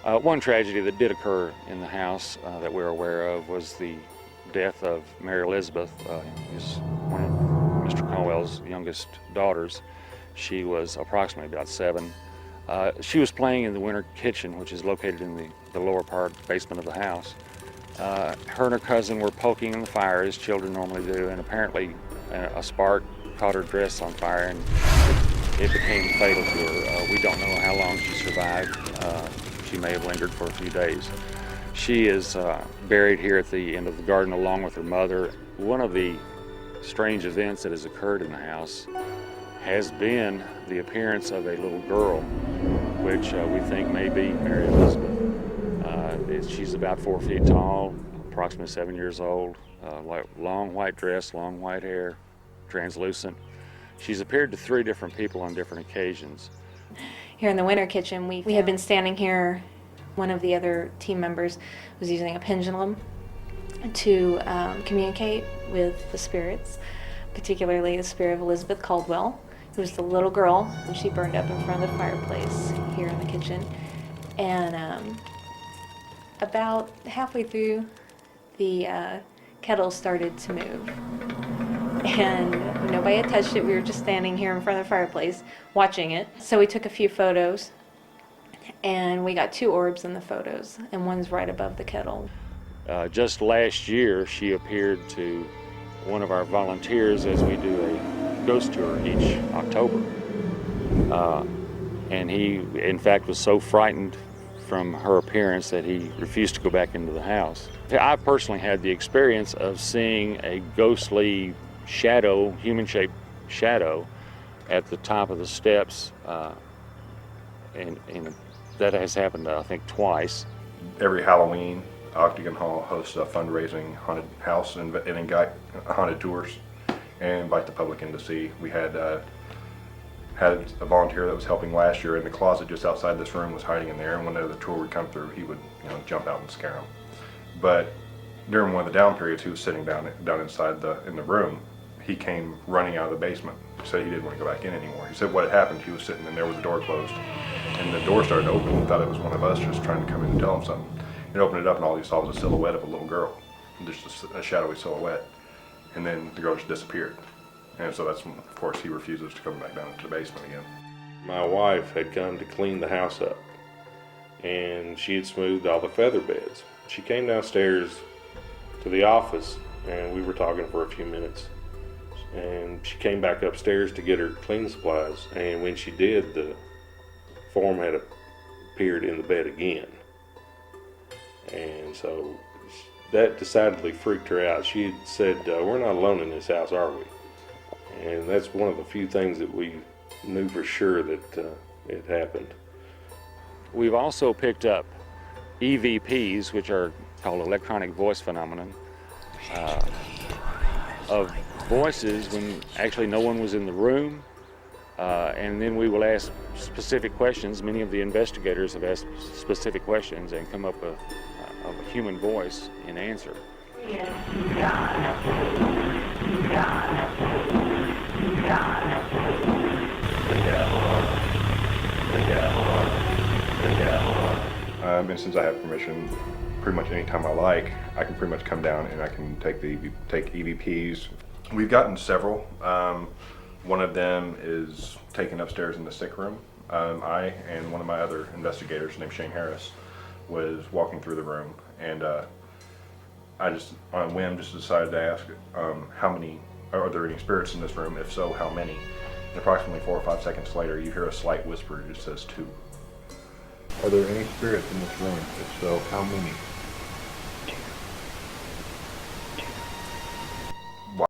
One tragedy that did occur in the house that we're aware of was the death of Mary Elizabeth, one of Mr. Conwell's youngest daughters. She was approximately about 7. She was playing in the winter kitchen, which is located in the lower part basement of the house. Her and her cousin were poking in the fire, as children normally do, and apparently a spark caught her dress on fire, and it became fatal to her. We don't know how long she survived. She may have lingered for a few days. She is buried here at the end of the garden along with her mother. One of the strange events that has occurred in the house has been the appearance of a little girl, which we think may be Mary Elizabeth. She's about 4 feet tall, approximately 7 years old, long white dress, long white hair, translucent. She's appeared to 3 different people on different occasions. Here in the winter kitchen, we had been standing here. One of the other team members was using a pendulum to communicate with the spirits, particularly the spirit of Elizabeth Caldwell, who was the little girl, and she burned up in front of the fireplace here in the kitchen. And about halfway through, the kettle started to move. And nobody had touched it. We were just standing here in front of the fireplace watching it. So we took a few photos, and we got 2 orbs in the photos, and one's right above the kettle. Just last year, she appeared to one of our volunteers as we do a ghost tour each October. And he, in fact, was so frightened from her appearance that he refused to go back into the house. I personally had the experience of seeing a ghostly shadow, human-shaped shadow, at the top of the steps, and that has happened, I think, twice. Every Halloween, Octagon Hall hosts a fundraising haunted house and invite haunted tours and invite the public in to see. We had a volunteer that was helping last year in the closet just outside this room, was hiding in there, and whenever the tour would come through, he would jump out and scare them. But during one of the down periods, he was sitting down inside in the room. He came running out of the basement. He said he didn't want to go back in anymore. He said what had happened, he was sitting in there with the door closed, and the door started to open. He thought it was one of us just trying to come in and tell him something. He opened it up, and all he saw was a silhouette of a little girl, just a shadowy silhouette. And then the girl just disappeared. And so that's when, of course, he refuses to come back down into the basement again. My wife had come to clean the house up, and she had smoothed all the feather beds. She came downstairs to the office, and we were talking for a few minutes. And she came back upstairs to get her cleaning supplies, and when she did, the form had appeared in the bed again. And so that decidedly freaked her out. She had said, "We're not alone in this house, are we?" And that's one of the few things that we knew for sure that it happened. We've also picked up EVPs, which are called electronic voice phenomenon, of voices when actually no one was in the room, and then we will ask specific questions. Many of the investigators have asked specific questions and come up with a human voice in answer. And since I have permission, pretty much any time I like, I can pretty much come down and I can take EVPs. We've gotten several. One of them is taken upstairs in the sick room. I and one of my other investigators, named Shane Harris, was walking through the room, and I just, on a whim, just decided to ask, how many, are there any spirits in this room? If so, how many? And approximately 4 or 5 seconds later, you hear a slight whisper. It just says 2. Are there any spirits in this room? If so, how many?